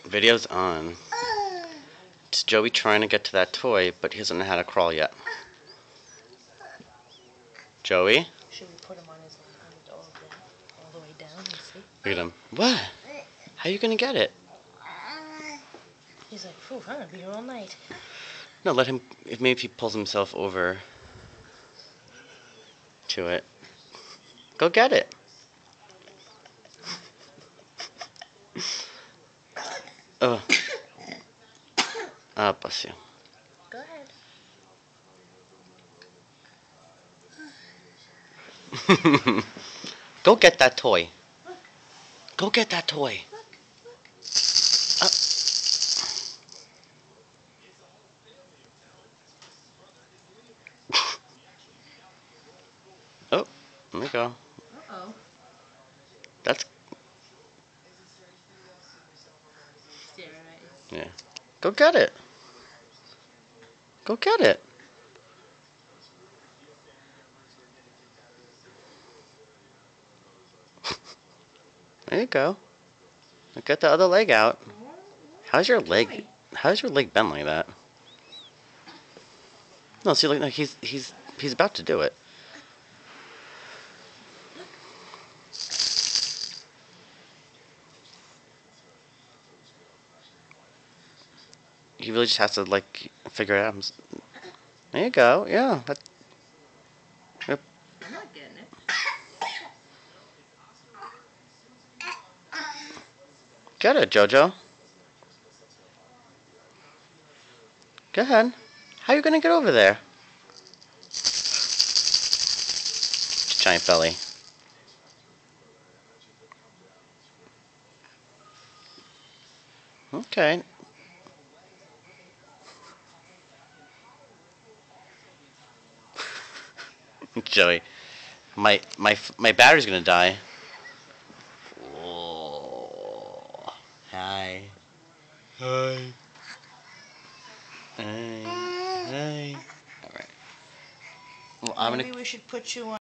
Video's on. It's Joey trying to get to that toy, but he doesn't know how to crawl yet. Joey? Should we put him on his lap all the way down and see? Look at him. What? How are you gonna get it? He's like, phew, I'm gonna be here all night. No, let him. Maybe if he pulls himself over to it. Go get it. Oh. Ah, bless you. Go ahead. Go get that toy. Go get that toy. Oh, there we go. Uh-oh. That's yeah. Go get it. Go get it. There you go. Now get the other leg out. How's your leg? How's your leg bent like that? No, see, like he's about to do it. He really just has to like figure it out. There you go. Yeah. Yep. I'm not getting it. Get it, Jojo. Go ahead. How are you gonna get over there? Giant belly. Okay. Joey, my battery's gonna die. Whoa. Hi. Hi. Hi. Hi. All right. Well, Maybe we should put you on.